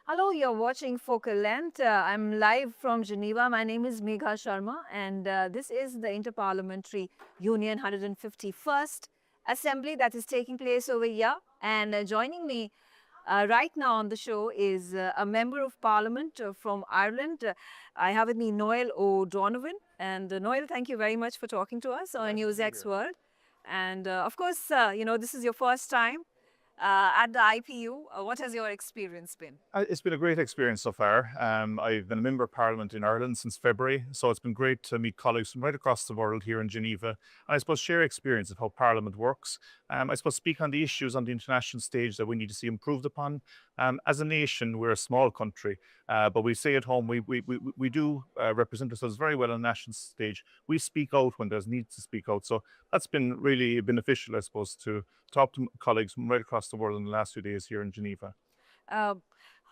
Hello, you're watching Focal Length. I'm live from Geneva. My name is Megha Sharma, and this is the Inter-Parliamentary Union 151st Assembly that is taking place over here. And joining me right now on the show is a member of Parliament from Ireland. I have with me Noel O'Donovan. And Noel, thank you very much for talking to us on NewsX World. And of course, this is your first time at the IPU. What has your experience been? It's been a great experience so far. I've been a member of Parliament in Ireland since February, so it's been great to meet colleagues from right across the world here in Geneva. And I suppose share experience of how Parliament works. I suppose speak on the issues on the international stage that we need to see improved upon. As a nation, we're a small country, but we say at home we do represent ourselves very well on the national stage. We speak out when there's need to speak out. So that's been really beneficial, I suppose, to talk to colleagues from right across the world in the last few days here in Geneva. Uh,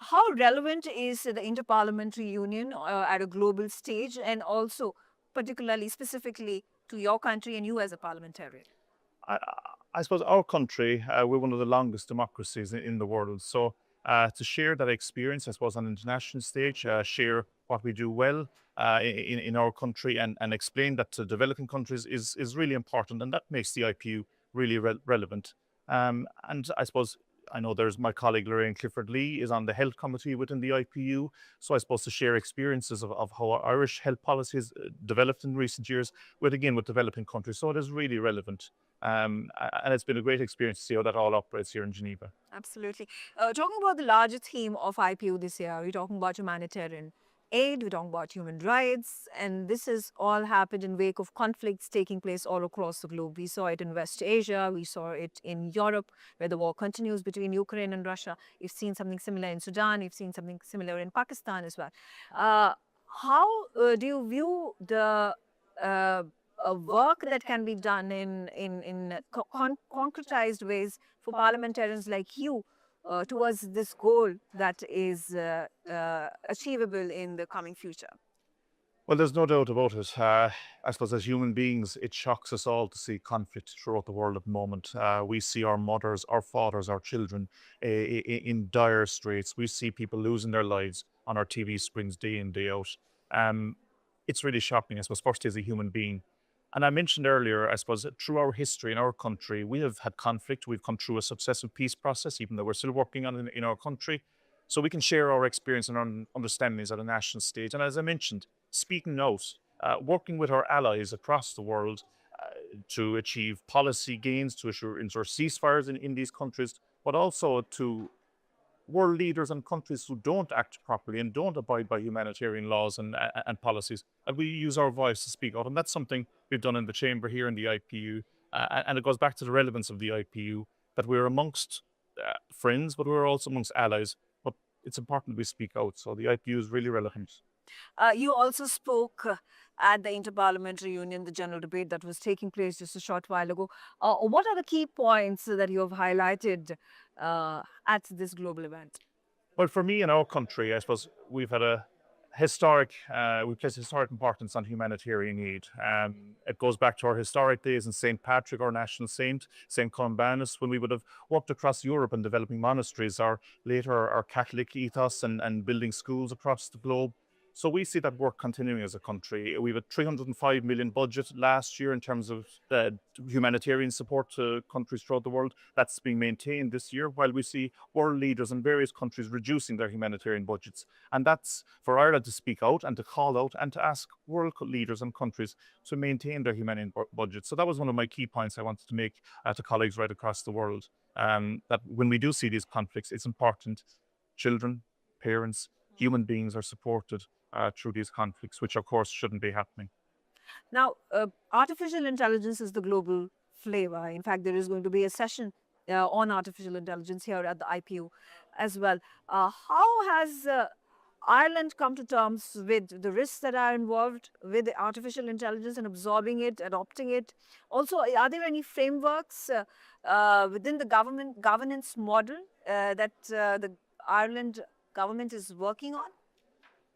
how relevant is the Inter-Parliamentary Union at a global stage, and also particularly specifically to your country and you as a parliamentarian? I, I suppose our country, we're one of the longest democracies in the world. So to share that experience, I suppose, on the international stage, share what we do well in our country and explain that to developing countries is really important. And that makes the IPU really relevant. And I suppose I know there's my colleague Lorraine Clifford Lee is on the health committee within the IPU. So I suppose to share experiences of how Irish health policy has developed in recent years with developing countries. So it is really relevant. And it's been a great experience to see how that all operates here in Geneva. Absolutely. Talking about the larger theme of IPU this year, we're talking about humanitarian aid, we're talking about human rights, and this has all happened in wake of conflicts taking place all across the globe. We saw it in West Asia, we saw it in Europe, where the war continues between Ukraine and Russia. We've seen something similar in Sudan, we've seen something similar in Pakistan as well. How do you view the work that can be done in concretized ways for parliamentarians like you towards this goal that is achievable in the coming future? Well, there's no doubt about it. I suppose as human beings, it shocks us all to see conflict throughout the world at the moment. We see our mothers, our fathers, our children in dire straits. We see people losing their lives on our TV screens day in, day out. Um, it's really shocking, I suppose, first as a human being. And I mentioned earlier, I suppose, that through our history in our country, we have had conflict. We've come through a successive peace process, even though we're still working on it in our country. So we can share our experience and our understandings at a national stage. And as I mentioned, speaking out, working with our allies across the world to achieve policy gains, to ensure ceasefires in these countries, but also to world leaders and countries who don't act properly and don't abide by humanitarian laws and policies. And we use our voice to speak out. And that's something we've done in the chamber here in the IPU. And it goes back to the relevance of the IPU that we're amongst friends, but we're also amongst allies. But it's important we speak out. So the IPU is really relevant. You also spoke at the Inter-Parliamentary Union, the general debate that was taking place just a short while ago. What are the key points that you have highlighted at this global event? Well, for me in our country, I suppose we've had we place historic importance on humanitarian aid. It goes back to our historic days in St. Patrick, our national saint, St. Columbanus, when we would have walked across Europe and developing monasteries, or later our Catholic ethos and building schools across the globe. So we see that work continuing as a country. We have a 305 million budget last year in terms of humanitarian support to countries throughout the world. That's being maintained this year, while we see world leaders in various countries reducing their humanitarian budgets. And that's for Ireland to speak out and to call out and to ask world leaders and countries to maintain their humanitarian budgets. So that was one of my key points I wanted to make to colleagues right across the world. That when we do see these conflicts, it's important children, parents, human beings are supported through these conflicts, which of course shouldn't be happening. Now, artificial intelligence is the global flavor. In fact, there is going to be a session on artificial intelligence here at the IPU as well. How has Ireland come to terms with the risks that are involved with the artificial intelligence and absorbing it, adopting it? Also, are there any frameworks within the governance model that the Ireland government is working on?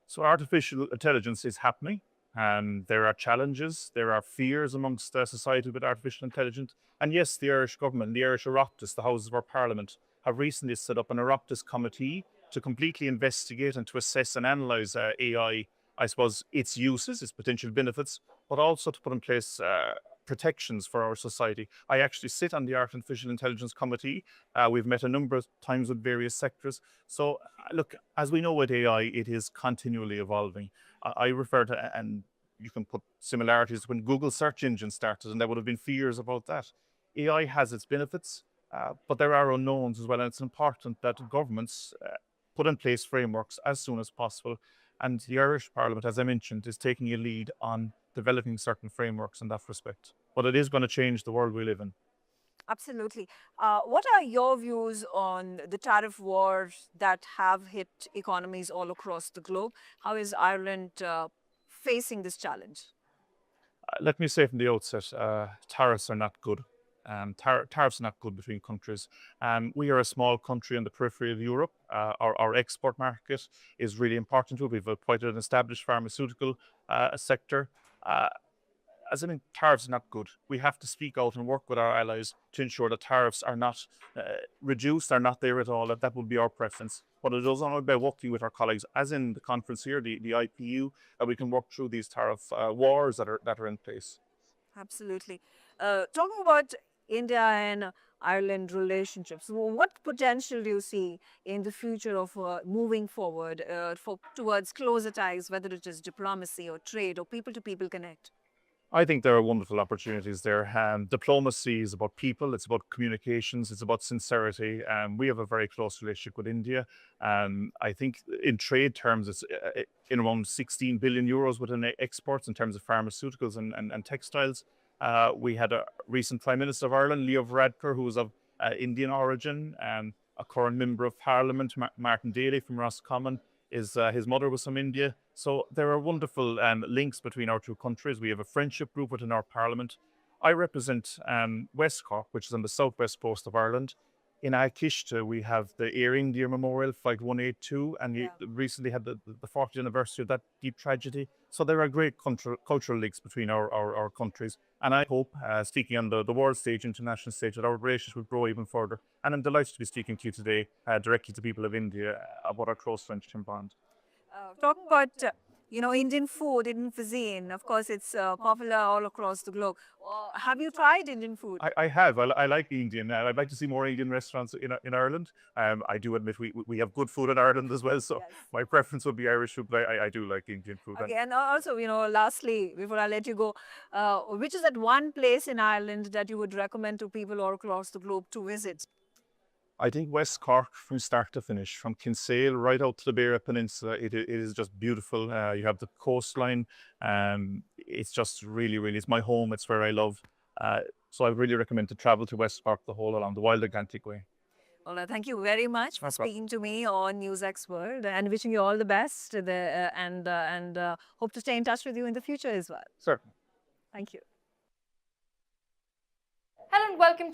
So artificial intelligence is happening. There are challenges, there are fears amongst society with artificial intelligence. And yes, the Irish government, the Irish Oireachtas, the Houses of our Parliament, have recently set up an Oireachtas committee to completely investigate and to assess and analyze AI, I suppose, its uses, its potential benefits, but also to put in place protections for our society. I actually sit on the Artificial Intelligence Committee. We've met a number of times with various sectors. So, look, as we know with AI, it is continually evolving. I refer to, and you can put similarities when Google search engine started, and there would have been fears about that. AI has its benefits, but there are unknowns as well, and it's important that governments put in place frameworks as soon as possible. And the Irish Parliament, as I mentioned, is taking a lead on developing certain frameworks in that respect. But it is going to change the world we live in. Absolutely. What are your views on the tariff wars that have hit economies all across the globe? How is Ireland facing this challenge? Let me say from the outset, tariffs are not good. Tariffs are not good between countries. We are a small country in the periphery of Europe. Our export market is really important to it. We've quite an established pharmaceutical sector. Uh, as I mean, tariffs are not good. We have to speak out and work with our allies to ensure that tariffs are not reduced, are not there at all. That would be our preference. But it is only by working with our colleagues, as in the conference here, the IPU, that we can work through these tariff wars that are in place. Absolutely. Talking about India and Ireland relationships, what potential do you see in the future of moving forward towards closer ties, whether it is diplomacy or trade or people-to-people connect? I think there are wonderful opportunities there. Diplomacy is about people, it's about communications, it's about sincerity. We have a very close relationship with India. I think in trade terms, it's in around 16 billion euros within exports in terms of pharmaceuticals and textiles. We had a recent Prime Minister of Ireland, Leo Varadkar, who was of Indian origin, a current member of Parliament, Martin Daly from Roscommon. His mother was from India. So there are wonderful links between our two countries. We have a friendship group within our parliament. I represent West Cork, which is on the southwest coast of Ireland. In Aikishta, we have the Air India Memorial Flight 182, and Yeah. recently had the 40th anniversary of that deep tragedy. So there are great cultural links between our countries. And I hope, speaking on the world stage, international stage, that our relations will grow even further. And I'm delighted to be speaking to you today directly to people of India about our close friendship bond. Talking about Indian food, Indian cuisine. Of course, it's popular all across the globe. Have you tried Indian food? I have. I like Indian. I'd like to see more Indian restaurants in Ireland. I do admit we have good food in Ireland as well. So Yes. my preference would be Irish food, but I do like Indian food. Okay, and also, lastly, before I let you go, which is that one place in Ireland that you would recommend to people all across the globe to visit? I think West Cork, from start to finish, from Kinsale right out to the Beara Peninsula, it is just beautiful. You have the coastline. It's just really, it's my home. It's where I love. So I really recommend to travel to West Cork the whole along the Wild Atlantic Way. Well, thank you very much for No problem. speaking to me on NewsX World and wishing you all the best and hope to stay in touch with you in the future as well. Certainly. Thank you. Hello and welcome